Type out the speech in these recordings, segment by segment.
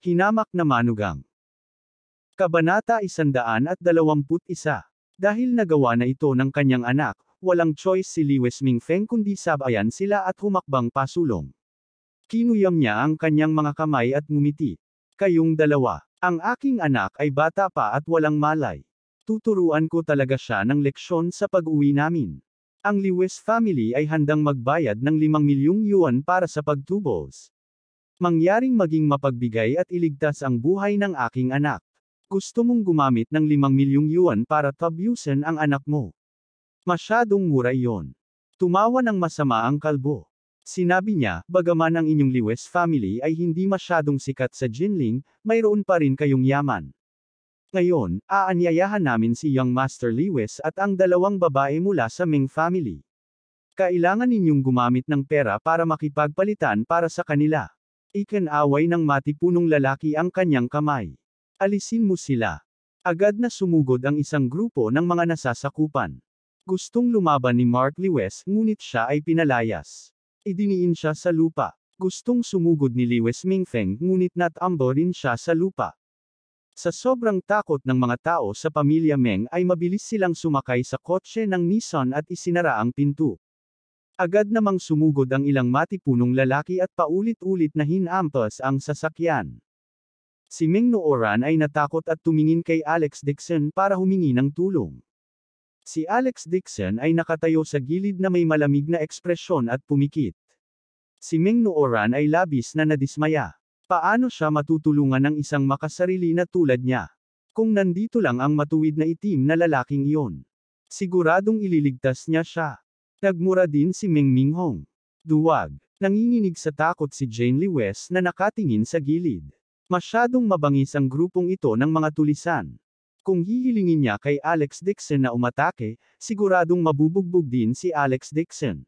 Hinamak na manugang. Kabanata 121. Dahil nagawa na ito ng kanyang anak, walang choice si Lewis Mingfeng kundi sabayan sila at humakbang pasulong. Kinuyam niya ang kanyang mga kamay at ngumiti. Kayong dalawa. Ang aking anak ay bata pa at walang malay. Tuturuan ko talaga siya ng leksyon sa pag-uwi namin. Ang Lewis family ay handang magbayad ng 5 milyong yuan para sa pagtubos. Mangyaring maging mapagbigay at iligtas ang buhay ng aking anak. Gusto mong gumamit ng 5 milyong yuan para tabyusin ang anak mo. Masyadong mura iyon. Tumawa ng masama ang kalbo. Sinabi niya, bagaman ang inyong Lewis family ay hindi masyadong sikat sa Jinling, mayroon pa rin kayong yaman. Ngayon, aanyayahan namin si Young Master Lewis at ang dalawang babae mula sa Ming family. Kailangan ninyong gumamit ng pera para makipagpalitan para sa kanila. Ikinaway ng matipunong lalaki ang kanyang kamay. Alisin mo sila. Agad na sumugod ang isang grupo ng mga nasasakupan. Gustong lumaban ni Mark Lewis, ngunit siya ay pinalayas. Idiniin siya sa lupa. Gustong sumugod ni Lewis Mingfeng, ngunit natambo rin siya sa lupa. Sa sobrang takot ng mga tao sa pamilya Meng ay mabilis silang sumakay sa kotse ng Nissan at isinara ang pinto. Agad namang sumugod ang ilang matipunong lalaki at paulit-ulit na hinampas ang sasakyan. Si Meng Nooran ay natakot at tumingin kay Alex Dixon para humingi ng tulong. Si Alex Dixon ay nakatayo sa gilid na may malamig na ekspresyon at pumikit. Si Meng Nooran ay labis na nadismaya. Paano siya matutulungan ng isang makasarili na tulad niya? Kung nandito lang ang matuwid na itim na lalaking iyon. Siguradong ililigtas niya siya. Nagmura din si Meng Minghong. Duwag. Nanginginig sa takot si Jane Lewis na nakatingin sa gilid. Masyadong mabangis ang grupong ito ng mga tulisan. Kung hihilingin niya kay Alex Dixon na umatake, siguradong mabubugbog din si Alex Dixon.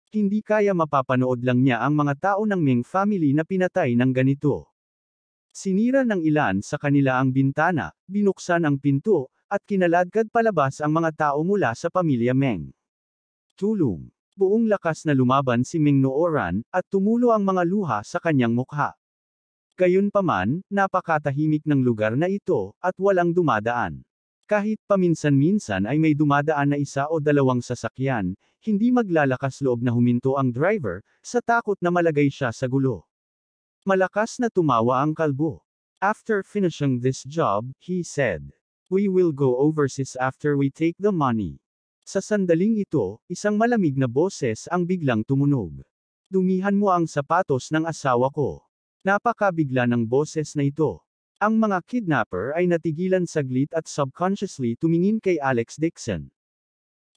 Hindi kaya mapapanood lang niya ang mga tao ng Ming family na pinatay ng ganito. Sinira ng ilan sa kanila ang bintana, binuksan ang pinto, at kinaladkad palabas ang mga tao mula sa pamilya Meng. Tulong. Buong lakas na lumaban si Meng Nooran, at tumulo ang mga luha sa kanyang mukha. Gayunpaman, napakatahimik ng lugar na ito, at walang dumadaan. Kahit paminsan-minsan ay may dumadaan na isa o dalawang sasakyan, hindi maglalakas loob na huminto ang driver, sa takot na malagay siya sa gulo. Malakas na tumawa ang kalbo. After finishing this job, he said, "We will go overseas after we take the money." Sa sandaling ito, isang malamig na boses ang biglang tumunog. Dumihan mo ang sapatos ng asawa ko. Napakabigla ng boses na ito. Ang mga kidnapper ay natigilan saglit at subconsciously tumingin kay Alex Dixon.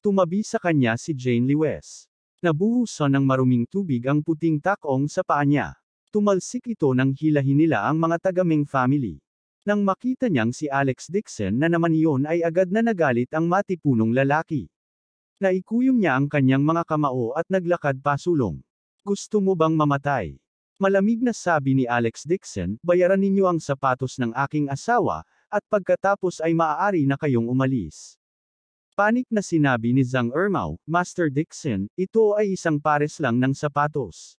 Tumabi sa kanya si Jane Lewis. Nabuhusan ng maruming tubig ang puting takong sa paa niya. Tumalsik ito nang hilahin nila ang mga taga-Meng family. Nang makita niyang si Alex Dixon na naman iyon ay agad na nagalit ang matipunong lalaki. Naikuyom niya ang kanyang mga kamao at naglakad pasulong. Gusto mo bang mamatay? Malamig na sabi ni Alex Dixon, bayaran ninyo ang sapatos ng aking asawa, at pagkatapos ay maaari na kayong umalis. Panik na sinabi ni Zhang Ermao, Master Dixon, ito ay isang pares lang ng sapatos.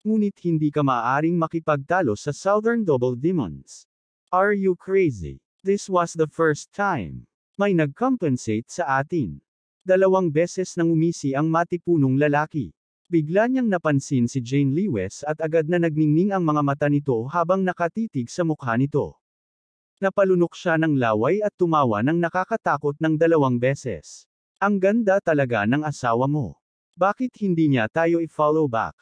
Ngunit hindi ka maaaring makipagtalo sa Southern Double Demons. Are you crazy? This was the first time. May nag-compensate sa atin. 2 beses nang umisi ang matipunong lalaki. Bigla niyang napansin si Jane Lewis at agad na nagningning ang mga mata nito habang nakatitig sa mukha nito. Napalunok siya ng laway at tumawa ng nakakatakot ng 2 beses. Ang ganda talaga ng asawa mo. Bakit hindi niya tayo i-follow back?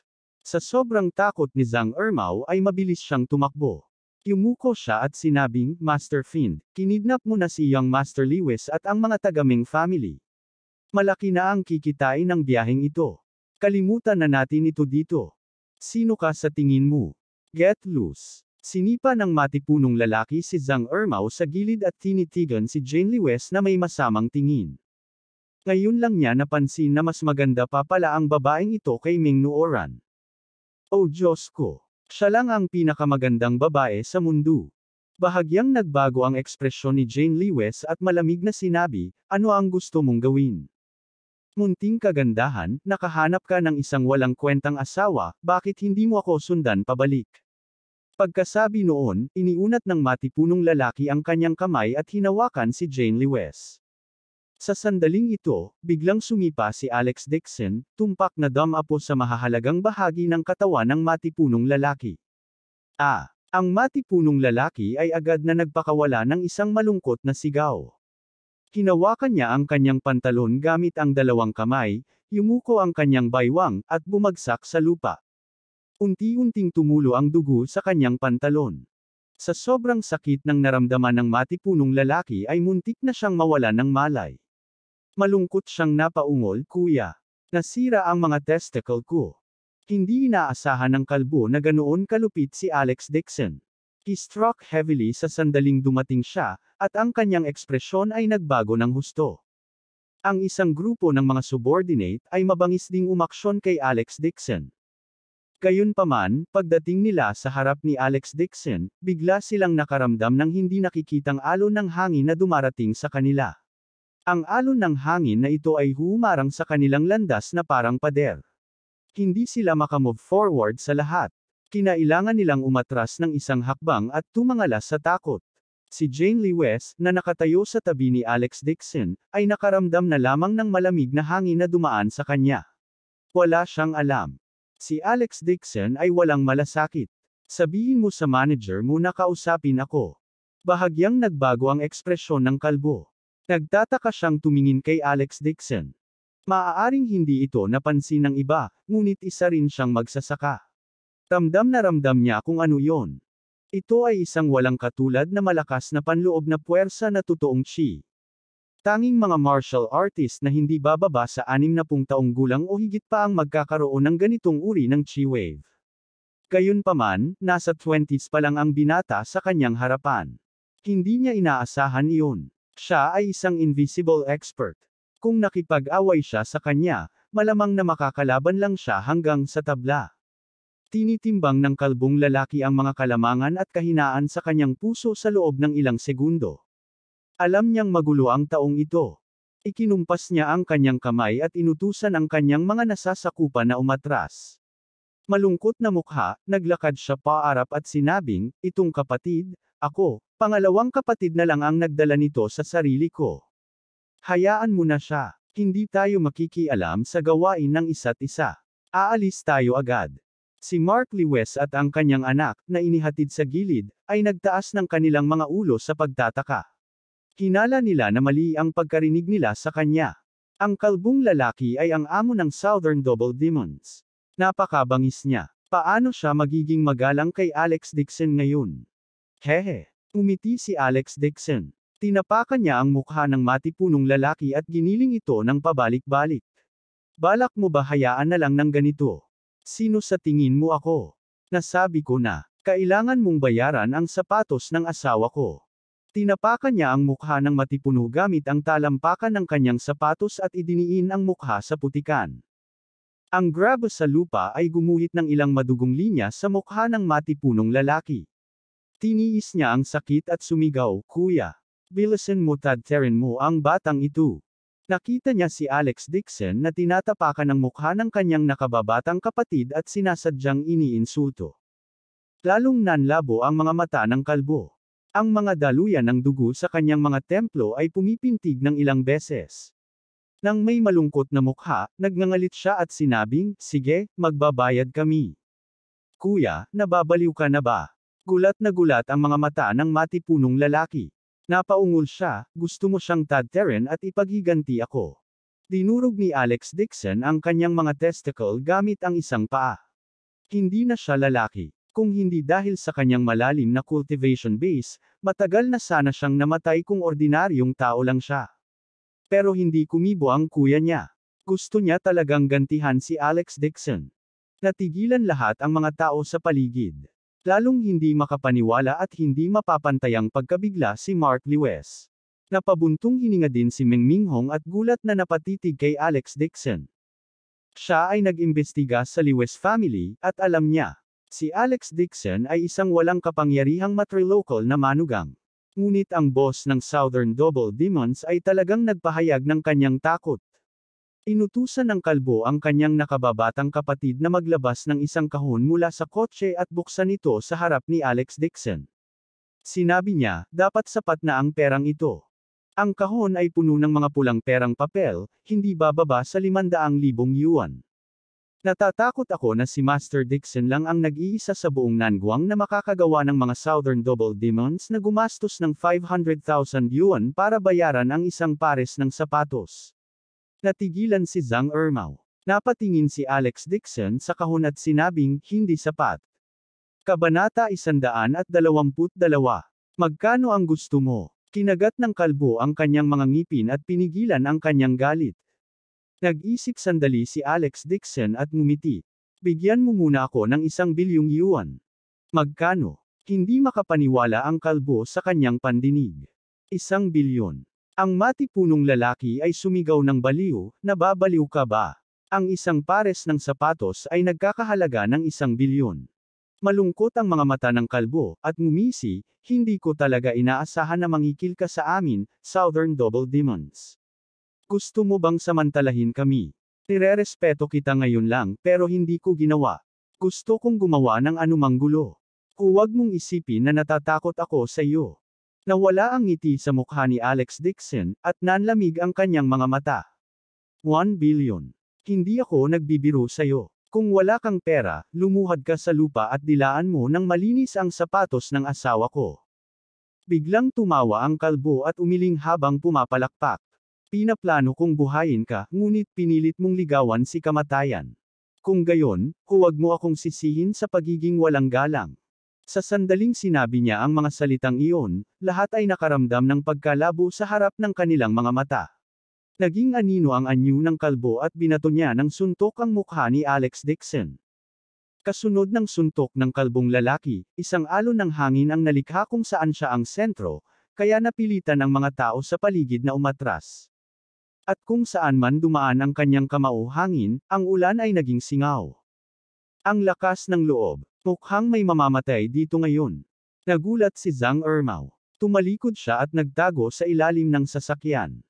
Sa sobrang takot ni Zhang Ermao ay mabilis siyang tumakbo. Yumuko siya at sinabing, Master Find, kinidnap mo na si Young Master Lewis at ang mga taga-Ming family. Malaki na ang kikitain ng biyaheng ito. Kalimutan na natin ito dito. Sino ka sa tingin mo? Get loose. Sinipa ng matipunong lalaki si Zhang Ermao sa gilid at tinitigan si Jane Lewis na may masamang tingin. Ngayon lang niya napansin na mas maganda pa pala ang babaeng ito kay Meng Nooran. Oh Diyos ko! Siya lang ang pinakamagandang babae sa mundo. Bahagyang nagbago ang ekspresyon ni Jane Lewis at malamig na sinabi, ano ang gusto mong gawin? Munting kagandahan, nakahanap ka ng isang walang kwentang asawa, bakit hindi mo ako sundan pabalik? Pagkasabi noon, iniunat ng matipunong lalaki ang kanyang kamay at hinawakan si Jane Lewes. Sa sandaling ito, biglang sumipa si Alex Dixon, tumpak na dumapo sa mahahalagang bahagi ng katawan ng matipunong lalaki. Ang matipunong lalaki ay agad na nagpakawala ng isang malungkot na sigaw. Hinawakan niya ang kanyang pantalon gamit ang dalawang kamay, yumuko ang kanyang baywang, at bumagsak sa lupa. Unti-unting tumulo ang dugo sa kanyang pantalon. Sa sobrang sakit ng naramdaman ng matipunong lalaki ay muntik na siyang mawalan ng malay. Malungkot siyang napaungol, "Kuya. Nasira ang mga testicle ko." Hindi inaasahan ng kalbo na ganoon kalupit si Alex Dixon. He struck heavily sa sandaling dumating siya, at ang kanyang ekspresyon ay nagbago ng husto. Ang isang grupo ng mga subordinate ay mabangis ding umaksyon kay Alex Dixon. Gayunpaman, pagdating nila sa harap ni Alex Dixon, bigla silang nakaramdam ng hindi nakikitang alon ng hangin na dumarating sa kanila. Ang alon ng hangin na ito ay humarang sa kanilang landas na parang pader. Hindi sila makamove forward sa lahat. Kinailangan nilang umatras ng isang hakbang at tumangalas sa takot. Si Jane Lewes, na nakatayo sa tabi ni Alex Dixon, ay nakaramdam na lamang ng malamig na hangin na dumaan sa kanya. Wala siyang alam. Si Alex Dixon ay walang malasakit. "Sabihin mo sa manager mo na kausapin ako." Bahagyang nagbago ang ekspresyon ng kalbo. Nagtataka siyang tumingin kay Alex Dixon. Maaaring hindi ito napansin ng iba, ngunit isa rin siyang magsasaka. Ramdam na ramdam niya kung ano yon. Ito ay isang walang katulad na malakas na panloob na puwersa na totoong chi. Tanging mga martial artist na hindi bababa sa 60 taong gulang o higit pa ang magkakaroon ng ganitong uri ng chi wave. Gayunpaman, nasa 20s pa lang ang binata sa kanyang harapan. Hindi niya inaasahan iyon. Siya ay isang invisible expert. Kung nakipag-away siya sa kanya, malamang na makakalaban lang siya hanggang sa tabla. Tinitimbang ng kalbong lalaki ang mga kalamangan at kahinaan sa kanyang puso sa loob ng ilang segundo. Alam niyang magulo ang taong ito. Ikinumpas niya ang kanyang kamay at inutusan ang kanyang mga nasasakupan na umatras. Malungkot na mukha, naglakad siya paarap at sinabing, "Itong kapatid, ako, pangalawang kapatid na lang ang nagdala nito sa sarili ko. Hayaan mo na siya. Hindi tayo makikialam sa gawain ng isa't isa. Aalis tayo agad." Si Mark Lewes at ang kanyang anak, na inihatid sa gilid, ay nagtaas ng kanilang mga ulo sa pagtataka. Hinala nila na mali ang pagkarinig nila sa kanya. Ang kalbong lalaki ay ang amo ng Southern Double Demons. Napakabangis niya. Paano siya magiging magalang kay Alex Dixon ngayon? Hehe. Umiti si Alex Dixon. Tinapakan niya ang mukha ng matipunong lalaki at giniling ito ng pabalik-balik. "Balak mo ba hayaan na lang ng ganito? Sino sa tingin mo ako? Nasabi ko na, kailangan mong bayaran ang sapatos ng asawa ko." Tinapakan niya ang mukha ng matipuno gamit ang talampakan ng kanyang sapatos at idiniin ang mukha sa putikan. Ang grabo sa lupa ay gumuhit ng ilang madugong linya sa mukha ng matipunong lalaki. Tiniis niya ang sakit at sumigaw, "Kuya, bilisan mo tadtarin mo ang batang ito." Nakita niya si Alex Dixon na tinatapakan ang mukha ng kanyang nakababatang kapatid at sinasadyang iniinsulto. Lalong nanlabo ang mga mata ng kalbo. Ang mga daluyan ng dugo sa kanyang mga templo ay pumipintig ng ilang beses. Nang may malungkot na mukha, nagngangalit siya at sinabing, "Sige, magbabayad kami." "Kuya, nababaliw ka na ba?" Gulat na gulat ang mga mata ng matipunong lalaki. Napaungol siya, "Gusto mo siyang tadtarin at ipaghiganti ako." Dinurog ni Alex Dixon ang kanyang mga testicle gamit ang isang paa. Hindi na siya lalaki. Kung hindi dahil sa kanyang malalim na cultivation base, matagal na sana siyang namatay kung ordinaryong tao lang siya. Pero hindi kumibo ang kuya niya. Gusto niya talagang gantihan si Alex Dixon. Natigilan lahat ang mga tao sa paligid. Lalong hindi makapaniwala at hindi mapapantayang pagkabigla si Mark Lewes. Napabuntong hininga din si Meng Minghong at gulat na napatitig kay Alex Dixon. Siya ay nag-imbestiga sa Lewes family, at alam niya. Si Alex Dixon ay isang walang kapangyarihang matrilocal na manugang. Ngunit ang boss ng Southern Double Demons ay talagang nagpahayag ng kanyang takot. Inutusan ng kalbo ang kanyang nakababatang kapatid na maglabas ng isang kahon mula sa kotse at buksan ito sa harap ni Alex Dixon. Sinabi niya, dapat sapat na ang perang ito. Ang kahon ay puno ng mga pulang perang papel, hindi bababa sa 500,000 yuan. Natatakot ako na si Master Dixon lang ang nag-iisa sa buong Nanguang na makakagawa ng mga Southern Double Demons na gumastos ng 500,000 yuan para bayaran ang isang pares ng sapatos. Natigilan si Zhang Ermao. Napatingin si Alex Dixon sa kahon at sinabing, hindi sapat. Kabanata 122. Magkano ang gusto mo? Kinagat ng kalbo ang kanyang mga ngipin at pinigilan ang kanyang galit. Nag-isip sandali si Alex Dixon at ngumiti. Bigyan mo muna ako ng 1 bilyong yuan. Magkano? Hindi makapaniwala ang kalbo sa kanyang pandinig. 1 bilyon. Ang matipunong lalaki ay sumigaw ng baliw, nababaliw ka ba? Ang isang pares ng sapatos ay nagkakahalaga ng 1 bilyon. Malungkot ang mga mata ng kalbo, at ngumisi, hindi ko talaga inaasahan na mangikil ka sa amin, Southern Double Demons. Gusto mo bang samantalahin kami? Nirerespeto kita ngayon lang, pero hindi ko ginawa. Gusto kong gumawa ng anumang gulo. Huwag mong isipin na natatakot ako sa iyo. Nawala ang ngiti sa mukha ni Alex Dixon, at nanlamig ang kanyang mga mata. 1 billion. Hindi ako nagbibiro sa'yo. Kung wala kang pera, lumuhad ka sa lupa at dilaan mo ng malinis ang sapatos ng asawa ko. Biglang tumawa ang kalbo at umiling habang pumapalakpak. Pinaplano kong buhayin ka, ngunit pinilit mong ligawan si kamatayan. Kung gayon, huwag mo akong sisihin sa pagiging walang galang. Sa sandaling sinabi niya ang mga salitang iyon, lahat ay nakaramdam ng pagkalabo sa harap ng kanilang mga mata. Naging anino ang anyo ng kalbo at binato niya ng suntok ang mukha ni Alex Dixon. Kasunod ng suntok ng kalbong lalaki, isang alon ng hangin ang nalikha kung saan siya ang sentro, kaya napilitan ang mga tao sa paligid na umatras. At kung saan man dumaan ang kanyang kamao hangin, ang ulan ay naging singaw. Ang lakas ng loob. Mukhang may mamamatay dito ngayon. Nagulat si Zhang Ermao. Tumalikod siya at nagtago sa ilalim ng sasakyan.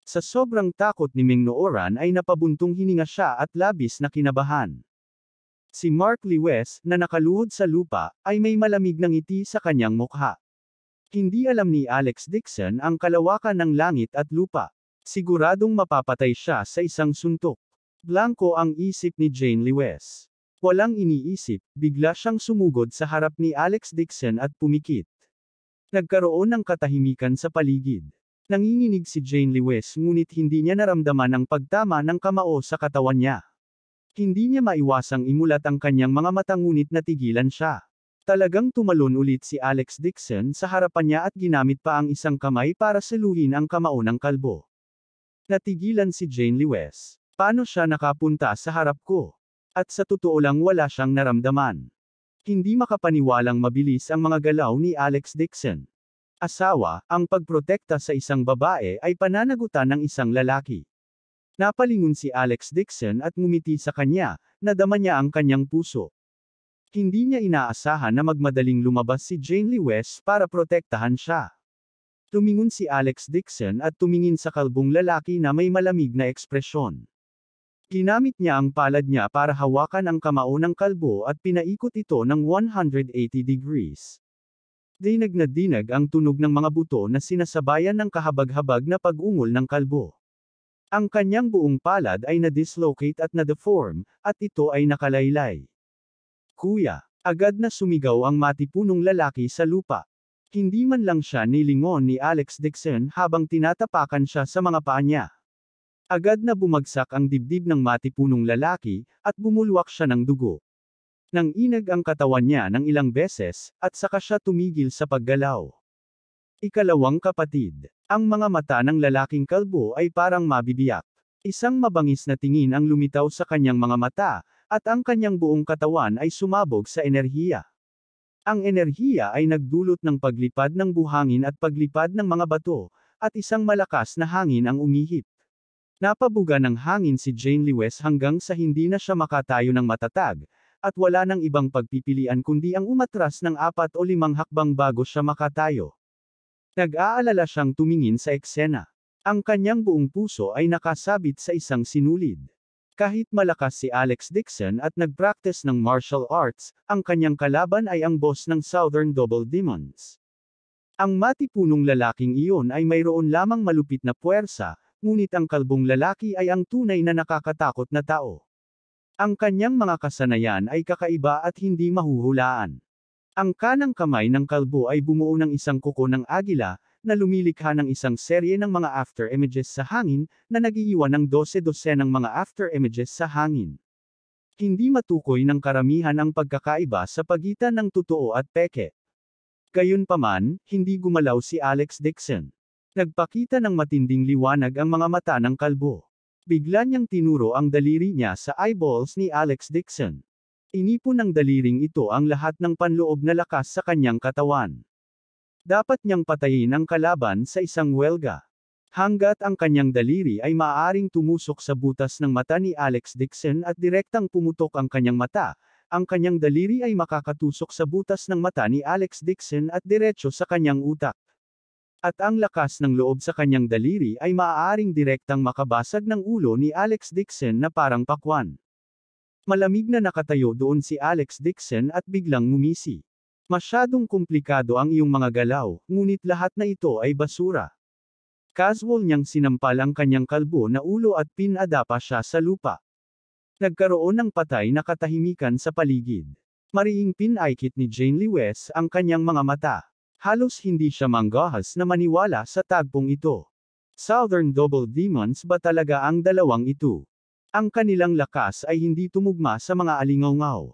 Sa sobrang takot ni Ming Nooran ay napabuntong hininga siya at labis na kinabahan. Si Mark Lewis, na nakaluhod sa lupa, ay may malamig na ngiti sa kanyang mukha. Hindi alam ni Alex Dixon ang kalawakan ng langit at lupa. Siguradong mapapatay siya sa isang suntok. Blanco ang isip ni Jane Lewis. Walang iniisip, bigla siyang sumugod sa harap ni Alex Dixon at pumikit. Nagkaroon ng katahimikan sa paligid. Nanginginig si Jane Lewis ngunit hindi niya naramdaman ang pagtama ng kamao sa katawan niya. Hindi niya maiwasang imulat ang kanyang mga mata ngunit natigilan siya. Talagang tumalon ulit si Alex Dixon sa harapan niya at ginamit pa ang isang kamay para saluhin ang kamao ng kalbo. Natigilan si Jane Lewis. Paano siya nakapunta sa harap ko? At sa totoo lang wala siyang naramdaman. Hindi makapaniwalang mabilis ang mga galaw ni Alex Dixon. Asawa, ang pagprotekta sa isang babae ay pananagutan ng isang lalaki. Napalingon si Alex Dixon at ngumiti sa kanya, nadama niya ang kanyang puso. Hindi niya inaasahan na magmadaling lumabas si Jane Lewis para protektahan siya. Tumingon si Alex Dixon at tumingin sa kalbong lalaki na may malamig na ekspresyon. Ginamit niya ang palad niya para hawakan ang kamao ng kalbo at pinaikot ito ng 180 degrees. Dinag na dinag ang tunog ng mga buto na sinasabayan ng kahabag-habag na pag-ungol ng kalbo. Ang kanyang buong palad ay na-dislocate at na-deform, at ito ay nakalaylay. Kuya! Agad na sumigaw ang matipunong lalaki sa lupa. Hindi man lang siya nilingon ni Alex Dixon habang tinatapakan siya sa mga paa niya. Agad na bumagsak ang dibdib ng matipunong lalaki, at bumulwak siya ng dugo. Nanginag ang katawan niya ng ilang beses, at saka siya tumigil sa paggalaw. Ikalawang kapatid. Ang mga mata ng lalaking kalbo ay parang mabibiyak. Isang mabangis na tingin ang lumitaw sa kanyang mga mata, at ang kanyang buong katawan ay sumabog sa enerhiya. Ang enerhiya ay nagdulot ng paglipad ng buhangin at paglipad ng mga bato, at isang malakas na hangin ang umihip. Napabuga ng hangin si Jane Lewis hanggang sa hindi na siya makatayo ng matatag, at wala nang ibang pagpipilian kundi ang umatras ng 4 o 5 hakbang bago siya makatayo. Nag-aalala siyang tumingin sa eksena. Ang kanyang buong puso ay nakasabit sa isang sinulid. Kahit malakas si Alex Dixon at nag-practice ng martial arts, ang kanyang kalaban ay ang boss ng Southern Double Demons. Ang matipunong lalaking iyon ay mayroon lamang malupit na puwersa, ngunit ang kalbong lalaki ay ang tunay na nakakatakot na tao. Ang kanyang mga kasanayan ay kakaiba at hindi mahuhulaan. Ang kanang kamay ng kalbo ay bumuo ng isang kuko ng agila, na lumilikha ng isang serye ng mga after images sa hangin, na nagiiwan ng 12-dosenang mga after images sa hangin. Hindi matukoy ng karamihan ang pagkakaiba sa pagitan ng totoo at peke. Gayunpaman, hindi gumalaw si Alex Dixon. Nagpakita ng matinding liwanag ang mga mata ng kalbo. Bigla niyang tinuro ang daliri niya sa eyeballs ni Alex Dixon. Inipon ng daliring ito ang lahat ng panloob na lakas sa kanyang katawan. Dapat niyang patayin ang kalaban sa isang welga. Hanggat ang kanyang daliri ay maaaring tumusok sa butas ng mata ni Alex Dixon at direktang pumutok ang kanyang mata, ang kanyang daliri ay makakatusok sa butas ng mata ni Alex Dixon at diretso sa kanyang utak. At ang lakas ng loob sa kanyang daliri ay maaaring direktang makabasag ng ulo ni Alex Dixon na parang pakwan. Malamig na nakatayo doon si Alex Dixon at biglang ngumisi. Masyadong komplikado ang iyong mga galaw, ngunit lahat na ito ay basura. Casual niyang sinampal ang kanyang kalbo na ulo at pinadapa siya sa lupa. Nagkaroon ng patay na katahimikan sa paligid. Mariing pinaikit ni Jane Lewis ang kanyang mga mata. Halos hindi siya manggahas na maniwala sa tagpong ito. Southern Double Demons ba talaga ang dalawang ito? Ang kanilang lakas ay hindi tumugma sa mga alingawngaw.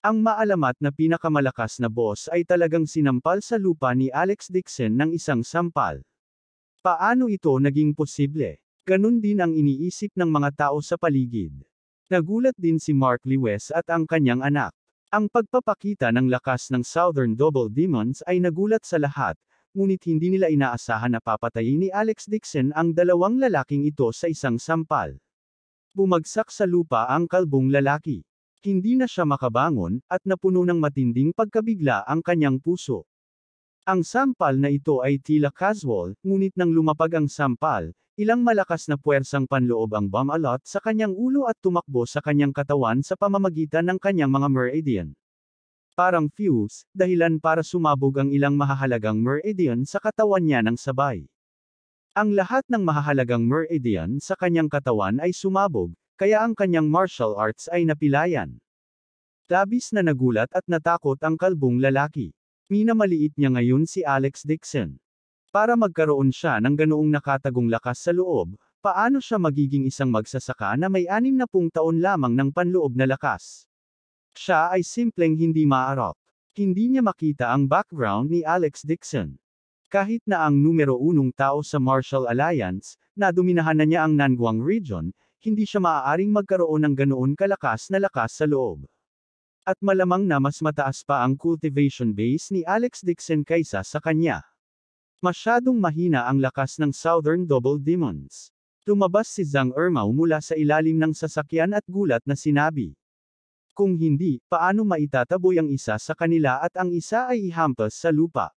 Ang maalamat na pinakamalakas na boss ay talagang sinampal sa lupa ni Alex Dixon ng isang sampal. Paano ito naging posible? Ganun din ang iniisip ng mga tao sa paligid. Nagulat din si Mark Lewis at ang kanyang anak. Ang pagpapakita ng lakas ng Southern Double Demons ay nagulat sa lahat, ngunit hindi nila inaasahan na papatayin ni Alex Dixon ang dalawang lalaking ito sa isang sampal. Bumagsak sa lupa ang kalbong lalaki. Hindi na siya makabangon, at napuno ng matinding pagkabigla ang kanyang puso. Ang sampal na ito ay tila casual, ngunit nang lumapag ang sampal, ilang malakas na puwersang panloob ang bumalot sa kanyang ulo at tumakbo sa kanyang katawan sa pamamagitan ng kanyang mga meridian. Parang fuse, dahilan para sumabog ang ilang mahahalagang meridian sa katawan niya ng sabay. Ang lahat ng mahahalagang meridian sa kanyang katawan ay sumabog, kaya ang kanyang martial arts ay napilayan. Labis na nagulat at natakot ang kalbong lalaki. Minamaliit niya ngayon si Alex Dixon. Para magkaroon siya ng ganoong nakatagong lakas sa loob, paano siya magiging isang magsasaka na may 60 taon lamang ng panloob na lakas? Siya ay simpleng hindi maarok. Hindi niya makita ang background ni Alex Dixon. Kahit na ang numero 1 tao sa Martial Alliance, na dominahan na niya ang Nangguang region, hindi siya maaaring magkaroon ng ganoon kalakas na lakas sa loob. At malamang na mas mataas pa ang cultivation base ni Alex Dixon kaysa sa kanya. Masyadong mahina ang lakas ng Southern Double Demons. Lumabas si Zhang Ermao mula sa ilalim ng sasakyan at gulat na sinabi. Kung hindi, paano maitataboy ang isa sa kanila at ang isa ay ihampas sa lupa?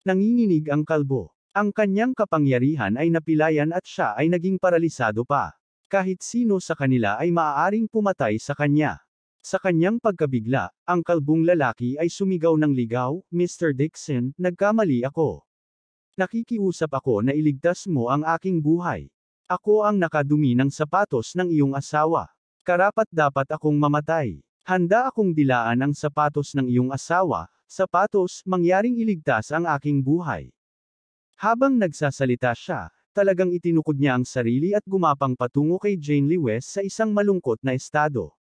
Nanginginig ang kalbo. Ang kanyang kapangyarihan ay napilayan at siya ay naging paralisado pa. Kahit sino sa kanila ay maaaring pumatay sa kanya. Sa kanyang pagkabigla, ang kalbong lalaki ay sumigaw ng ligaw, Mr. Dixon, nagkamali ako. Nakikiusap ako na iligtas mo ang aking buhay. Ako ang nakadumi ng sapatos ng iyong asawa. Karapat-dapat akong mamatay. Handa akong dilaan ang sapatos ng iyong asawa, sapatos, mangyaring iligtas ang aking buhay. Habang nagsasalita siya, talagang itinukod niya ang sarili at gumapang patungo kay Jane Lewis sa isang malungkot na estado.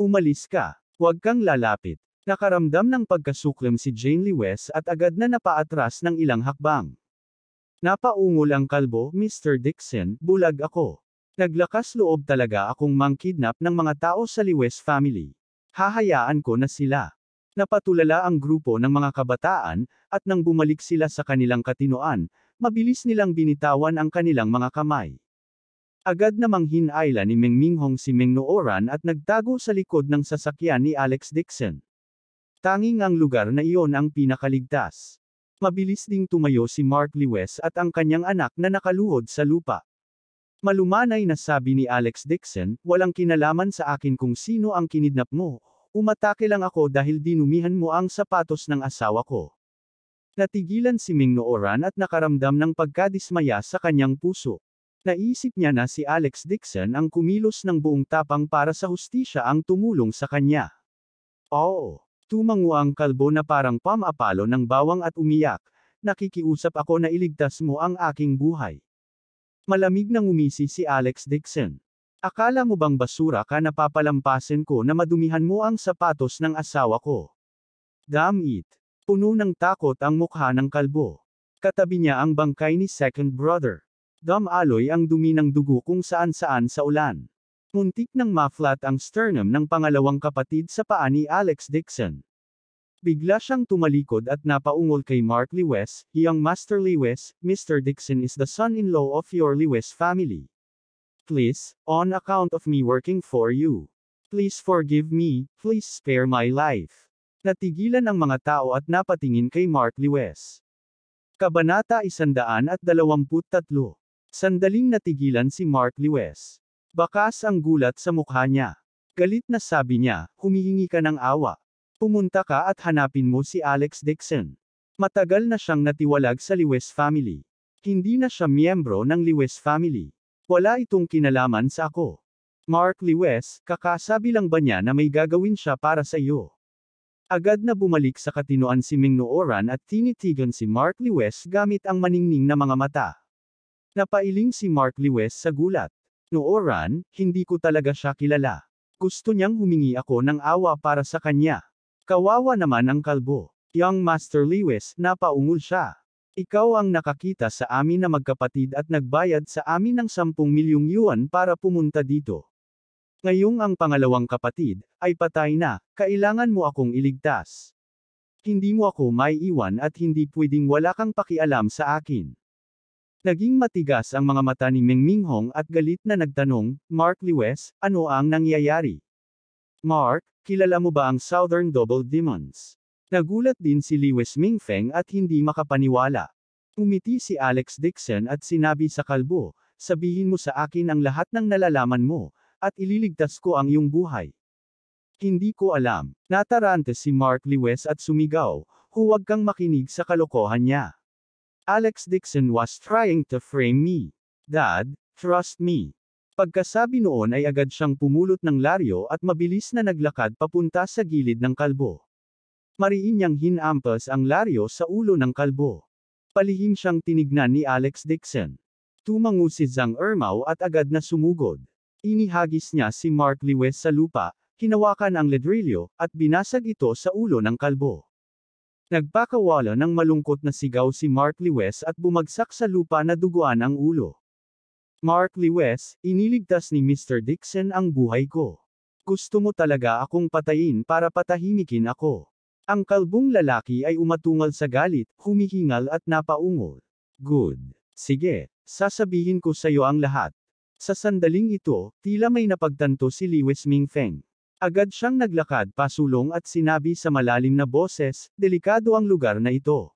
Umalis ka. Huwag kang lalapit. Nakaramdam ng pagkasuklam si Jane Lewis at agad na napaatras ng ilang hakbang. Napaungol ang kalbo, Mr. Dixon, bulag ako. Naglakas loob talaga akong mangkidnap ng mga tao sa Lewis family. Hahayaan ko na sila. Napatulala ang grupo ng mga kabataan, at nang bumalik sila sa kanilang katinoan, mabilis nilang binitawan ang kanilang mga kamay. Agad namang hinayla ni Meng Minghong si Meng Nooran at nagtago sa likod ng sasakyan ni Alex Dixon. Tanging ang lugar na iyon ang pinakaligtas. Mabilis ding tumayo si Mark Lewis at ang kanyang anak na nakaluhod sa lupa. Malumanay na sabi ni Alex Dixon, walang kinalaman sa akin kung sino ang kinidnap mo. Umatake lang ako dahil dinumihan mo ang sapatos ng asawa ko. Natigilan si Ming Nooran at nakaramdam ng pagkadismaya sa kanyang puso. Naisip niya na si Alex Dixon ang kumilos ng buong tapang para sa hustisya ang tumulong sa kanya. Oo. Tumango ang kalbo na parang pamapalo ng bawang at umiyak. Nakikiusap ako na iligtas mo ang aking buhay. Malamig nang umisi si Alex Dixon. Akala mo bang basura ka na papalampasin ko na madumihan mo ang sapatos ng asawa ko? Damn it. Puno ng takot ang mukha ng kalbo. Katabi niya ang bangkay ni second brother. Dumaloy ang dumi ng dugo kung saan-saan sa ulan. Muntik nang ma-flat ang sternum ng pangalawang kapatid sa paa ni Alex Dixon. Bigla siyang tumalikod at napaungol kay Mark Lewis, young Master Lewis, Mr. Dixon is the son-in-law of your Lewis family. Please, on account of me working for you. Please forgive me, please spare my life. Natigilan ang mga tao at napatingin kay Mark Lewis. Kabanata 123. Sandaling natigilan si Mark Lewis. Bakas ang gulat sa mukha niya. Galit na sabi niya, humihingi ka ng awa. Pumunta ka at hanapin mo si Alex Dixon. Matagal na siyang natiwalag sa Lewis family. Hindi na siya miyembro ng Lewis family. Wala itong kinalaman sa ako. Mark Lewis, kakasabi lang ba niya na may gagawin siya para sa iyo? Agad na bumalik sa katinoan si Ming Nooran at tinitigan si Mark Lewis gamit ang maningning na mga mata. Napailing si Mark Lewis sa gulat. Nooran, hindi ko talaga siya kilala. Gusto niyang humingi ako ng awa para sa kanya. Kawawa naman ang kalbo. Young Master Lewis, napaungol siya. Ikaw ang nakakita sa amin na magkapatid at nagbayad sa amin ng 10 milyong yuan para pumunta dito. Ngayong ang pangalawang kapatid, ay patay na, kailangan mo akong iligtas. Hindi mo ako maiiwan at hindi pwedeng wala kang pakialam sa akin. Naging matigas ang mga mata ni Meng Minghong at galit na nagtanong, Mark Lewis, ano ang nangyayari? Mark, kilala mo ba ang Southern Double Demons? Nagulat din si Lewis Mingfeng at hindi makapaniwala. Umiti si Alex Dixon at sinabi sa kalbo, sabihin mo sa akin ang lahat ng nalalaman mo, at ililigtas ko ang iyong buhay. Hindi ko alam. Natarante si Mark Lewis at sumigaw, huwag kang makinig sa kalokohan niya. Alex Dixon was trying to frame me. Dad, trust me. Pagkasabi noon ay agad siyang pumulot ng laryo at mabilis na naglakad papunta sa gilid ng kalbo. Mariin niyang hinampas ang laryo sa ulo ng kalbo. Palihim siyang tinignan ni Alex Dixon. Tumango si Zhang Ermao at agad na sumugod. Inihagis niya si Mark Lewis sa lupa, hinawakan ang ledrilyo, at binasag ito sa ulo ng kalbo. Nagpakawala ng malungkot na sigaw si Mark Lewis at bumagsak sa lupa na duguan ang ulo. Mark Lewis, iniligtas ni Mr. Dixon ang buhay ko. Gusto mo talaga akong patayin para patahimikin ako. Ang kalbong lalaki ay umatungal sa galit, humihingal at napaungol. Good. Sige, sasabihin ko sa iyo ang lahat. Sa sandaling ito, tila may napagtanto si Lewis Mingfeng. Agad siyang naglakad pasulong at sinabi sa malalim na boses, delikado ang lugar na ito.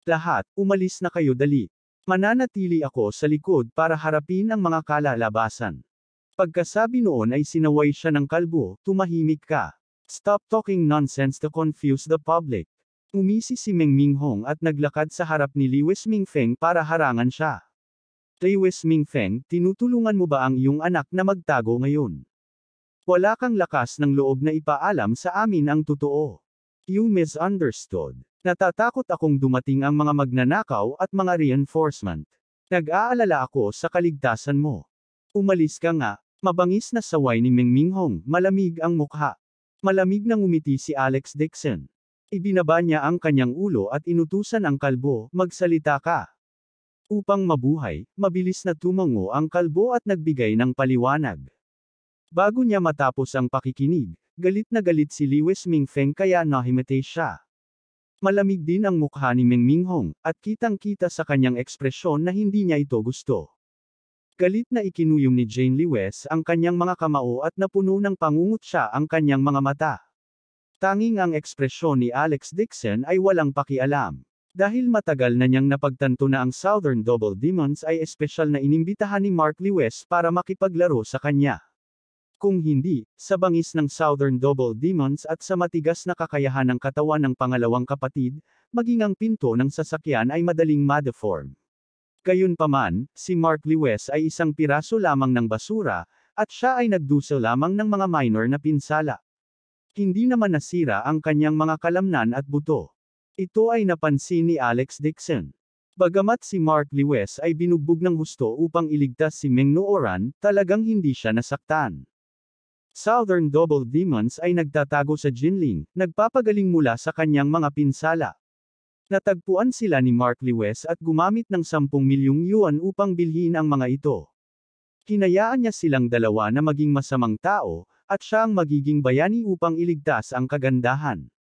Lahat, umalis na kayo dali. Mananatili ako sa likod para harapin ang mga kalalabasan. Pagkasabi noon ay sinaway siya ng kalbo, tumahimik ka. Stop talking nonsense to confuse the public. Umisi si Meng Minghong at naglakad sa harap ni Lewis Mingfeng para harangan siya. Lewis Mingfeng, tinutulungan mo ba ang iyong anak na magtago ngayon? Wala kang lakas ng loob na ipaalam sa amin ang totoo. You misunderstood. Natatakot akong dumating ang mga magnanakaw at mga reinforcement. Nag-aalala ako sa kaligtasan mo. Umalis ka nga. Mabangis na saway ni Meng Minghong, malamig ang mukha. Malamig nang umiti si Alex Dixon. Ibinaba niya ang kanyang ulo at inutusan ang kalbo, magsalita ka. Upang mabuhay, mabilis na tumango ang kalbo at nagbigay ng paliwanag. Bago niya matapos ang pakikinig, galit na galit si Lewis Mingfeng kaya nahimete siya. Malamig din ang mukha ni Meng Minghong, at kitang-kita sa kanyang ekspresyon na hindi niya ito gusto. Galit na ikinuyom ni Jane Lewis ang kanyang mga kamao at napuno ng pangungutya ang kanyang mga mata. Tanging ang ekspresyon ni Alex Dixon ay walang pakialam. Dahil matagal na niyang napagtanto na ang Southern Double Demons ay espesyal na inimbitahan ni Mark Lewis para makipaglaro sa kanya. Kung hindi, sa bangis ng Southern Double Demons at sa matigas na kakayahan ng katawan ng pangalawang kapatid, maging ang pinto ng sasakyan ay madaling ma-deform. Gayunpaman, si Mark Lewis ay isang piraso lamang ng basura, at siya ay nagdusa lamang ng mga minor na pinsala. Hindi naman nasira ang kanyang mga kalamnan at buto. Ito ay napansin ni Alex Dixon. Bagamat si Mark Lewis ay binugbog ng husto upang iligtas si Meng Nooran, talagang hindi siya nasaktan. Southern Double Demons ay nagtatago sa Jinling, nagpapagaling mula sa kanyang mga pinsala. Natagpuan sila ni Mark Lewis at gumamit ng 10 milyong yuan upang bilhin ang mga ito. Hinayaan niya silang dalawa na maging masamang tao, at siya ang magiging bayani upang iligtas ang kagandahan.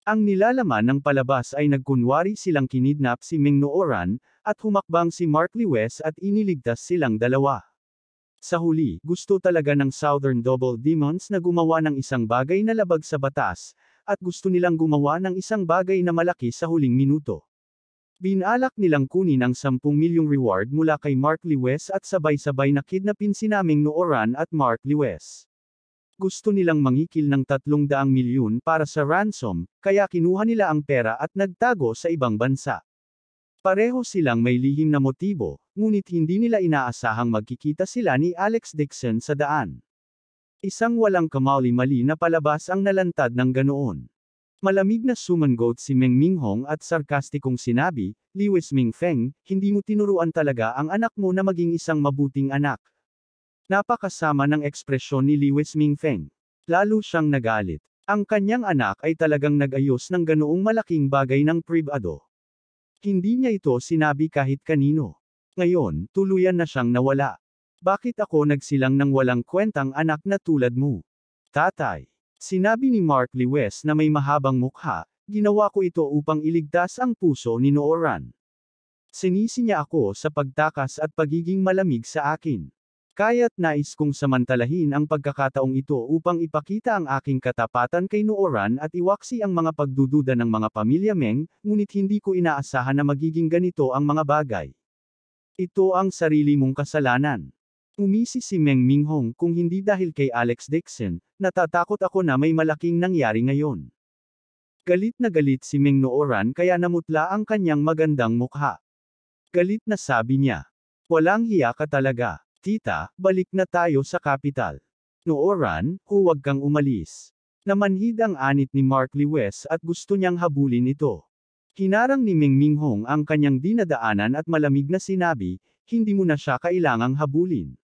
Ang nilalaman ng palabas ay nagkunwari silang kinidnap si Meng Nooran, at humakbang si Mark Lewis at iniligtas silang dalawa. Sa huli, gusto talaga ng Southern Double Demons na gumawa ng isang bagay na labag sa batas, at gusto nilang gumawa ng isang bagay na malaki sa huling minuto. Binalak nilang kunin ang 10 milyong reward mula kay Mark Lewis at sabay-sabay na kidnapin sina Meng Nooran at Mark Lewis. Gusto nilang mangikil ng 300 milyon para sa ransom, kaya kinuha nila ang pera at nagtago sa ibang bansa. Pareho silang may lihim na motibo, ngunit hindi nila inaasahang magkikita sila ni Alex Dixon sa daan. Isang walang kamali-mali na palabas ang nalantad ng ganoon. Malamig na sumangot si Meng Minghong at sarkastikong sinabi, "Lewis Mingfeng, hindi mo tinuruan talaga ang anak mo na maging isang mabuting anak." Napakasama ng ekspresyon ni Lewis Mingfeng. Lalo siyang nagalit. Ang kanyang anak ay talagang nag-ayos ng ganoong malaking bagay ng pribado. Hindi niya ito sinabi kahit kanino. Ngayon, tuluyan na siyang nawala. Bakit ako nagsilang ng walang kwentang anak na tulad mo? Tatay. Sinabi ni Mark Lewis na may mahabang mukha, ginawa ko ito upang iligtas ang puso ni Nooran. Sinisi niya ako sa pagtakas at pagiging malamig sa akin. Kaya't nais kong samantalahin ang pagkakataong ito upang ipakita ang aking katapatan kay Nooran at iwaksi ang mga pagdududa ng mga pamilya Meng, ngunit hindi ko inaasahan na magiging ganito ang mga bagay. Ito ang sarili mong kasalanan. Umisi si Meng Minghong kung hindi dahil kay Alex Dixon, natatakot ako na may malaking nangyari ngayon. Galit na galit si Meng Nooran kaya namutla ang kanyang magandang mukha. Galit na sabi niya, "Walang hiya ka talaga. Tita, balik na tayo sa kapital." "Nooran, huwag kang umalis." Namanhid ang anit ni Mark Lewis at gusto niyang habulin ito. Hinarang ni Meng Minghong ang kanyang dinadaanan at malamig na sinabi, "Hindi mo na siya kailangang habulin."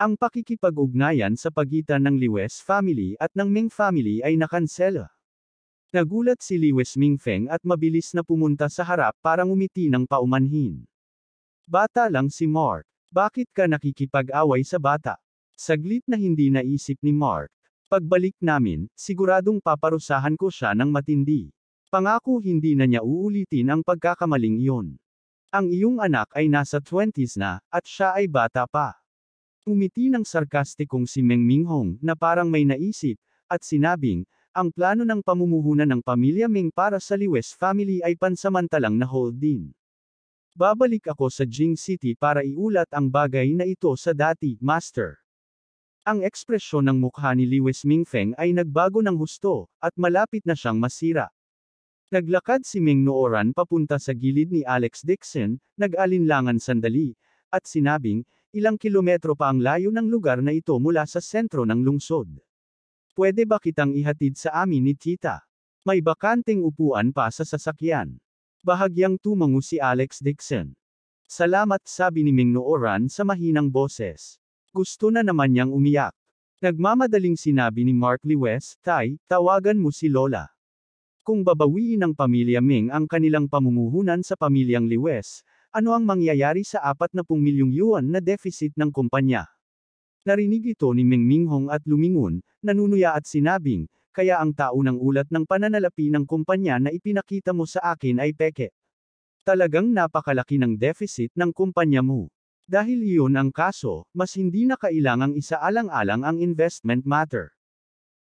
Ang pakikipag-ugnayan sa pagitan ng Lewis family at ng Meng family ay nakansela. Nagulat si Lewis Mingfeng at mabilis na pumunta sa harap para ngumiti ng paumanhin. "Bata lang si Mark. Bakit ka nakikipag-away sa bata?" Saglit na hindi naisip ni Mark. "Pagbalik namin, siguradong paparusahan ko siya ng matindi. Pangako hindi na niya uulitin ang pagkakamaling iyon. Ang iyong anak ay nasa 20s na, at siya ay bata pa." Umiti ng sarkastikong si Meng Minghong na parang may naisip, at sinabing, "Ang plano ng pamumuhunan ng pamilya Meng para sa Lewis family ay pansamantalang na hold din. Babalik ako sa Jing City para iulat ang bagay na ito sa dati, Master." Ang ekspresyon ng mukha ni Lewis Mingfeng ay nagbago ng husto, at malapit na siyang masira. Naglakad si Meng Nooran papunta sa gilid ni Alex Dixon, nag-alinlangan sandali, at sinabing, "Ilang kilometro pa ang layo ng lugar na ito mula sa sentro ng lungsod. Pwede ba kitang ihatid sa amin ni Tita? May bakanteng upuan pa sa sasakyan." Bahagyang tumango si Alex Dixon. "Salamat," sabi ni Meng Nooran sa mahinang boses. Gusto na naman niyang umiyak. Nagmamadaling sinabi ni Mark Lewis, "Tay, tawagan mo si Lola. Kung babawiin ng pamilya Meng ang kanilang pamumuhunan sa pamilyang Lewis, ano ang mangyayari sa 40 milyong yuan na deficit ng kumpanya?" Narinig ito ni Meng Minghong at lumingon, nanunuya at sinabing, "Kaya ang taunang ulat ng pananalapi ng kumpanya na ipinakita mo sa akin ay peke. Talagang napakalaki ng deficit ng kumpanya mo. Dahil iyon ang kaso, mas hindi na kailangang isaalang-alang ang investment matter.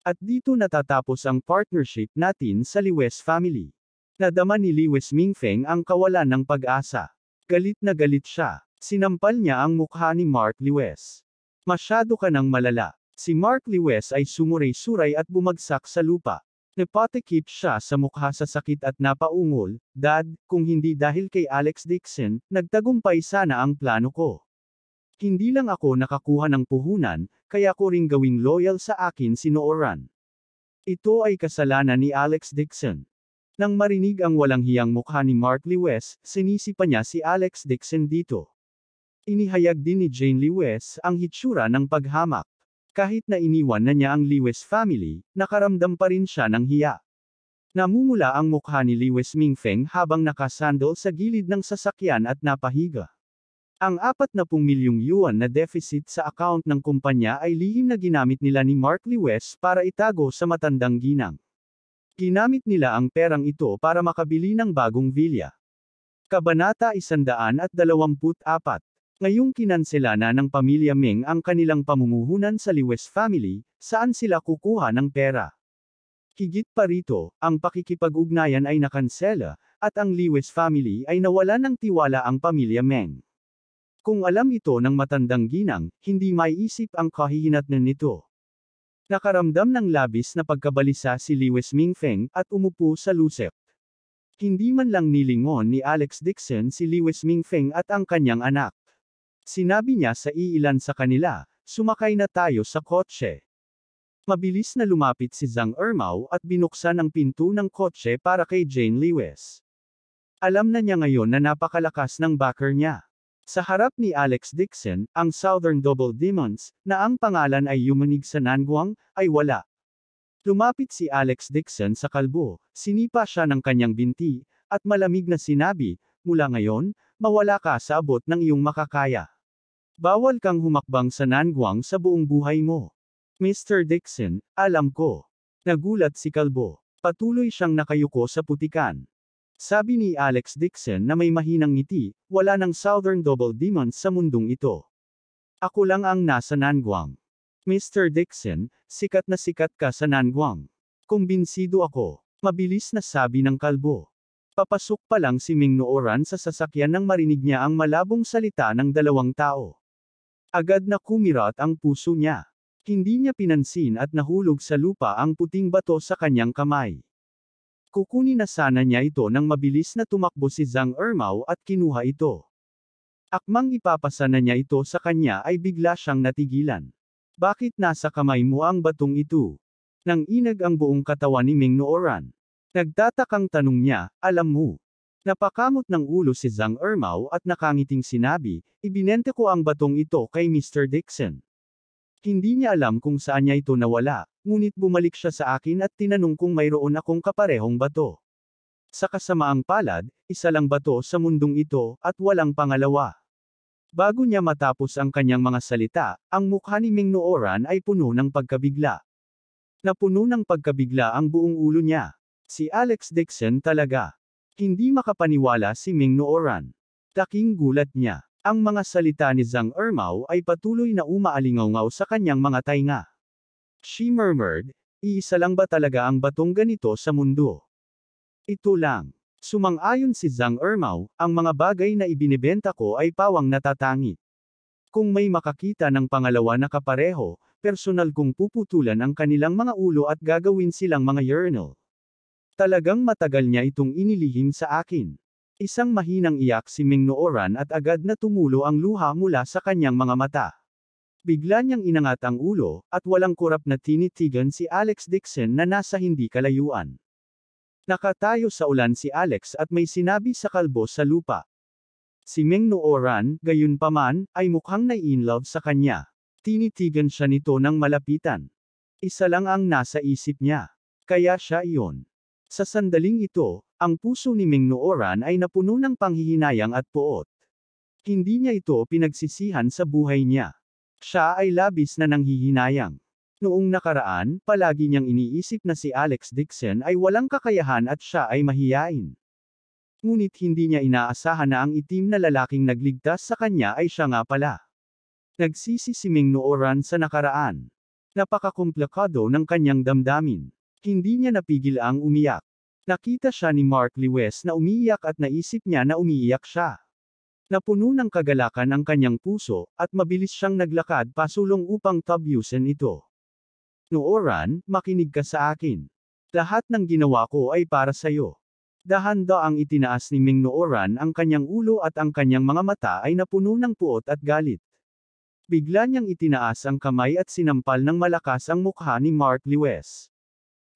At dito natatapos ang partnership natin sa Lewis family." Nadama ni Lewis Mingfeng ang kawalan ng pag-asa. Galit na galit siya. Sinampal niya ang mukha ni Mark Lewis. Masyado ka nang malala. Si Mark Lewis ay sumuray-suray at bumagsak sa lupa. Napatikip siya sa mukha sa sakit at napaungol, "Dad, kung hindi dahil kay Alex Dixon, nagtagumpay sana ang plano ko. Hindi lang ako nakakuha ng puhunan, kaya ko ring gawing loyal sa akin si Nooran. Ito ay kasalanan ni Alex Dixon." Nang marinig ang walang hiyang mukha ni Mark Lewis, sinisi pa niya si Alex Dixon dito. Inihayag din ni Jane Lewis ang hitsura ng paghamak. Kahit na iniwan na niya ang Lewis family, nakaramdam pa rin siya ng hiya. Namumula ang mukha ni Lewis Mingfeng habang nakasandal sa gilid ng sasakyan at napahiga. Ang 40 milyong yuan na deficit sa account ng kumpanya ay lihim na ginamit nila ni Mark Lewis para itago sa matandang ginang. Ginamit nila ang perang ito para makabili ng bagong villa. Kabanata 124. Ngayong kinansela na ng pamilya Meng ang kanilang pamumuhunan sa Lewis family, saan sila kukuha ng pera? Higit pa rito, ang pakikipag-ugnayan ay nakansela, at ang Lewis family ay nawala ng tiwala ang pamilya Meng. Kung alam ito ng matandang ginang, hindi maiisip ang kahihinatnan nito. Nakaramdam ng labis na pagkabalisa si Lewis Mingfeng at umupo sa lusep. Hindi man lang nilingon ni Alex Dixon si Lewis Mingfeng at ang kanyang anak. Sinabi niya sa iilan sa kanila, "Sumakay na tayo sa kotse." Mabilis na lumapit si Zhang Ermao at binuksan ang pinto ng kotse para kay Jane Lewis. Alam na niya ngayon na napakalakas ng backer niya. Sa harap ni Alex Dixon, ang Southern Double Demons, na ang pangalan ay yumanig sa Nangguang, ay wala. Lumapit si Alex Dixon sa kalbo, sinipa siya ng kanyang binti, at malamig na sinabi, "Mula ngayon, mawala ka sa abot ng iyong makakaya. Bawal kang humakbang sa Nangguang sa buong buhay mo." "Mr. Dixon, alam ko." Nagulat si kalbo. Patuloy siyang nakayuko sa putikan. Sabi ni Alex Dixon na may mahinang ngiti, "Wala ng Southern Double Demons sa mundong ito. Ako lang ang nasa Nangguang." "Mr. Dixon, sikat na sikat ka sa Nangguang." "Kumbinsido ako." Mabilis na sabi ng kalbo. Papasok pa lang si Ming Nooran sa sasakyan nang marinig niya ang malabong salita ng dalawang tao. Agad na kumirat ang puso niya. Hindi niya pinansin at nahulog sa lupa ang puting bato sa kanyang kamay. Kukunin na sana niya ito nang mabilis na tumakbo si Zhang Ermao at kinuha ito. Akmang ipapasa na niya ito sa kanya ay bigla siyang natigilan. "Bakit nasa kamay mo ang batong ito?" Nang inag ang buong katawan ni Ming Nooran. Nagtatakang tanong niya, "Alam mo?" Napakamot ng ulo si Zhang Ermao at nakangiting sinabi, "Ibinente ko ang batong ito kay Mr. Dixon. Hindi niya alam kung saan niya ito nawala, ngunit bumalik siya sa akin at tinanong kung mayroon akong kaparehong bato. Sa kasamaang palad, isa lang bato sa mundong ito, at walang pangalawa." Bago niya matapos ang kanyang mga salita, ang mukha ni Ming Nooran ay puno ng pagkabigla. Napuno ng pagkabigla ang buong ulo niya. Si Alex Dixon talaga. Hindi makapaniwala si Ming Nooran. Laking gulat niya. Ang mga salita ni Zhang Ermao ay patuloy na umaalingaw sa kanyang mga tainga. She murmured, "Iisa lang ba talaga ang batong ganito sa mundo?" "Ito lang." Sumang-ayon si Zhang Ermao, "Ang mga bagay na ibinibenta ko ay pawang natatangi. Kung may makakita ng pangalawa na kapareho, personal kong puputulan ang kanilang mga ulo at gagawin silang mga urinal." Talagang matagal niya itong inilihim sa akin. Isang mahinang iyak si Ming Nooran at agad na tumulo ang luha mula sa kanyang mga mata. Bigla niyang inangat ang ulo, at walang kurap na tinitigan si Alex Dixon na nasa hindi kalayuan. Nakatayo sa ulan si Alex at may sinabi sa kalbo sa lupa. Si Ming Nooran, gayunpaman, ay mukhang nai-inlove sa kanya. Tinitigan siya nito ng malapitan. Isa lang ang nasa isip niya. Kaya siya iyon. Sa sandaling ito, ang puso ni Ming Nooran ay napuno ng panghihinayang at poot. Hindi niya ito pinagsisihan sa buhay niya. Siya ay labis na nanghihinayang. Noong nakaraan, palagi niyang iniisip na si Alex Dixon ay walang kakayahan at siya ay mahiyain. Ngunit hindi niya inaasahan na ang itim na lalaking nagligtas sa kanya ay siya nga pala. Nagsisi si Ming Nooran sa nakaraan. Napakakomplikado ng kanyang damdamin. Hindi niya napigil ang umiyak. Nakita siya ni Mark Lewis na umiiyak at naisip niya na umiiyak siya. Napuno ng kagalakan ang kanyang puso, at mabilis siyang naglakad pasulong upang tabyusin ito. Nooran, makinig ka sa akin. Lahat ng ginawa ko ay para sa'yo. Dahan-daang itinaas ni Ming Nooran ang kanyang ulo at ang kanyang mga mata ay napuno ng puot at galit. Bigla niyang itinaas ang kamay at sinampal ng malakas ang mukha ni Mark Lewis.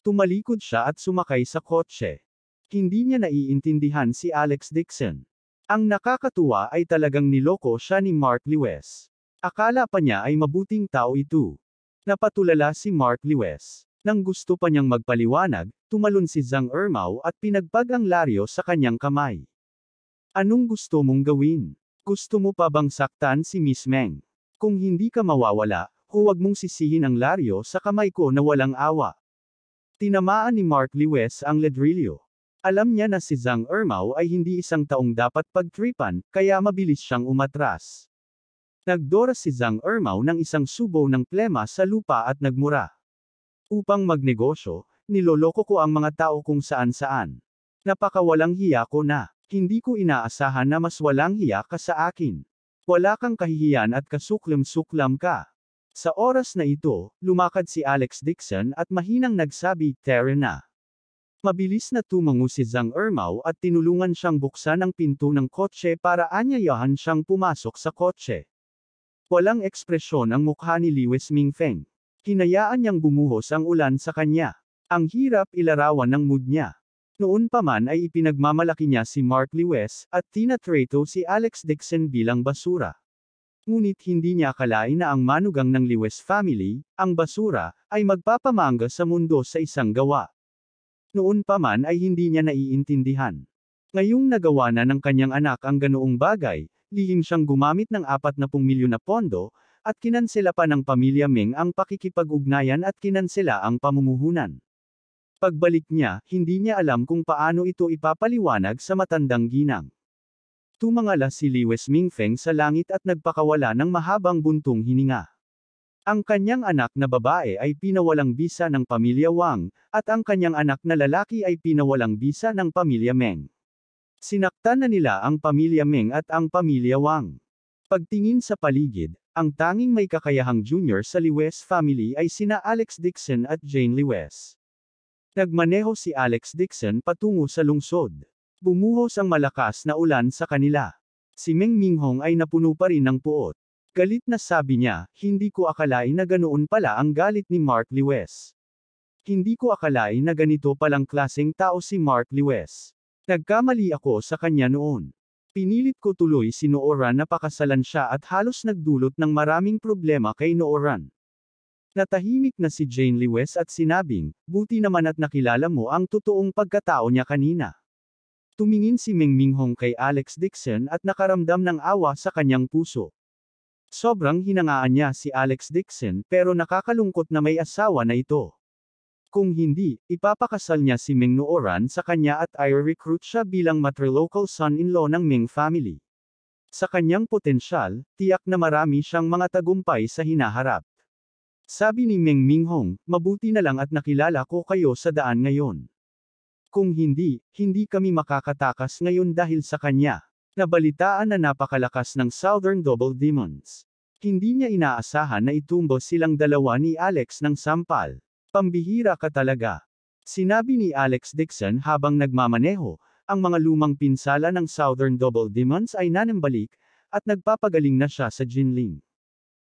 Tumalikod siya at sumakay sa kotse. Hindi niya naiintindihan si Alex Dixon. Ang nakakatuwa ay talagang niloko siya ni Mark Lewis. Akala pa niya ay mabuting tao ito. Napatulala si Mark Lewis. Nang gusto pa niyang magpaliwanag, tumalon si Zhang Ermao at pinagpag ang laryo sa kanyang kamay. Anong gusto mong gawin? Gusto mo pa bang saktan si Miss Meng? Kung hindi ka mawawala, huwag mong sisihin ang laryo sa kamay ko na walang awa. Tinamaan ni Mark Lewis ang ledrilyo. Alam niya na si Zhang Ermao ay hindi isang taong dapat pagtripan, kaya mabilis siyang umatras. Nagdora si Zhang Ermao ng isang subo ng plema sa lupa at nagmura. Upang magnegosyo, niloloko ko ang mga tao kung saan-saan. Napakawalang hiya ko na. Hindi ko inaasahan na mas walang hiya ka sa akin. Wala kang kahihiyan at kasuklam-suklam ka. Sa oras na ito, lumakad si Alex Dixon at mahinang nagsabi, "Tara na." Mabilis na tumango si Zhang Ermao at tinulungan siyang buksan ang pinto ng kotse para anyayahan siyang pumasok sa kotse. Walang ekspresyon ang mukha ni Lewis Mingfeng. Hinayaan niyang bumuhos ang ulan sa kanya. Ang hirap ilarawan ng mood niya. Noon pa man ay ipinagmamalaki niya si Mark Lewis, at tinatrato si Alex Dixon bilang basura. Ngunit hindi niya akalain na ang manugang ng Lewis family, ang basura, ay magpapamangga sa mundo sa isang gawa. Noon pa man ay hindi niya naiintindihan. Ngayong nagawa na ng kanyang anak ang ganoong bagay, lihim siyang gumamit ng 40 milyon na pondo, at kinansela pa ng pamilya Ming ang pakikipag-ugnayan at kinansela ang pamumuhunan. Pagbalik niya, hindi niya alam kung paano ito ipapaliwanag sa matandang ginang. Tumangala si Lewis Mingfeng sa langit at nagpakawala ng mahabang buntong hininga. Ang kanyang anak na babae ay pinawalang bisa ng pamilya Wang, at ang kanyang anak na lalaki ay pinawalang bisa ng pamilya Meng. Sinaktan na nila ang pamilya Meng at ang pamilya Wang. Pagtingin sa paligid, ang tanging may kakayahang junior sa Lewis family ay sina Alex Dixon at Jane Lewis. Nagmaneho si Alex Dixon patungo sa lungsod. Bumuhos ang malakas na ulan sa kanila. Si Meng Minghong ay napuno pa rin ng puot. Galit na sabi niya, "Hindi ko akalain na ganoon pala ang galit ni Mark Lewis. Hindi ko akalain na ganito palang klaseng tao si Mark Lewis. Nagkamali ako sa kanya noon. Pinilit ko tuloy si Nooran na pakasalan siya at halos nagdulot ng maraming problema kay Nooran." Natahimik na si Jane Lewis at sinabing, "Buti naman at nakilala mo ang totoong pagkatao niya kanina." Tumingin si Meng Minghong kay Alex Dixon at nakaramdam ng awa sa kanyang puso. Sobrang hinangaan niya si Alex Dixon pero nakakalungkot na may asawa na ito. Kung hindi, ipapakasal niya si Meng Nooran sa kanya at i-recruit siya bilang matrilocal son-in-law ng Meng family. Sa kanyang potensyal, tiyak na marami siyang mga tagumpay sa hinaharap. Sabi ni Meng Minghong, "Mabuti na lang at nakilala ko kayo sa daan ngayon. Kung hindi, hindi kami makakatakas ngayon dahil sa kanya." Nabalitaan na napakalakas ng Southern Double Demons. Hindi niya inaasahan na itumbo silang dalawa ni Alex ng sampal. "Pambihira ka talaga." Sinabi ni Alex Dixon habang nagmamaneho, ang mga lumang pinsala ng Southern Double Demons ay nanambalik, at nagpapagaling na siya sa Jinling.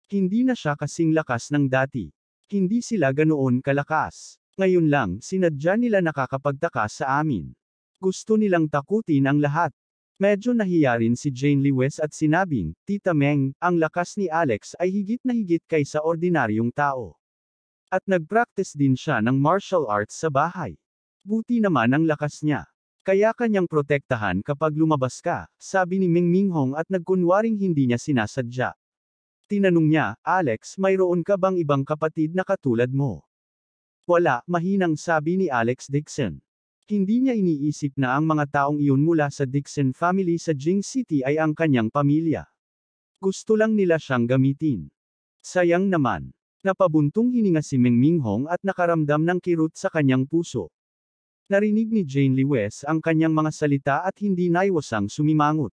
Hindi na siya kasing lakas ng dati. Hindi sila ganoon kalakas. Ngayon lang, sinadya nila nakakapagtaka sa amin. Gusto nilang takutin ang lahat. Medyo nahiya rin si Jane Lewis at sinabing, "Tita Meng, ang lakas ni Alex ay higit na higit kaysa ordinaryong tao. At nag-practice din siya ng martial arts sa bahay. Buti naman ang lakas niya. Kaya kanyang protektahan kapag lumabas ka," sabi ni Meng Minghong at nagkunwaring hindi niya sinasadya. Tinanong niya, "Alex, mayroon ka bang ibang kapatid na katulad mo?" "Wala," mahinang sabi ni Alex Dixon. Hindi niya iniisip na ang mga taong iyon mula sa Dixon family sa Jing City ay ang kanyang pamilya. Gusto lang nila siyang gamitin. Sayang naman. Napabuntong hininga si Meng Minghong at nakaramdam ng kirot sa kanyang puso. Narinig ni Jane Lewes ang kanyang mga salita at hindi naiwasang sumimangot.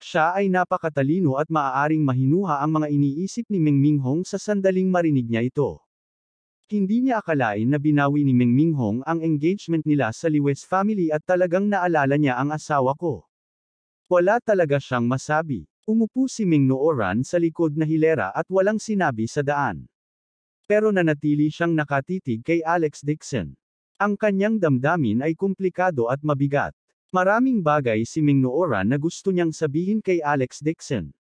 Siya ay napakatalino at maaaring mahinuha ang mga iniisip ni Meng Minghong sa sandaling marinig niya ito. Hindi niya akalain na binawi ni Meng Minghong ang engagement nila sa Lewes family at talagang naalala niya ang asawa ko. Wala talaga siyang masabi. Umupo si Meng Nooran sa likod na hilera at walang sinabi sa daan. Pero nanatili siyang nakatitig kay Alex Dixon. Ang kanyang damdamin ay komplikado at mabigat. Maraming bagay si Meng Nooran na gusto niyang sabihin kay Alex Dixon.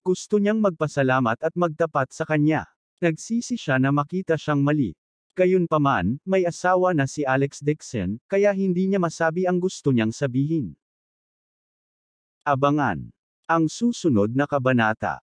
Gusto niyang magpasalamat at magtapat sa kanya. Nagsisi siya na makita siyang mali. Gayunpaman, may asawa na si Alex Dixon, kaya hindi niya masabi ang gusto niyang sabihin. Abangan ang susunod na kabanata.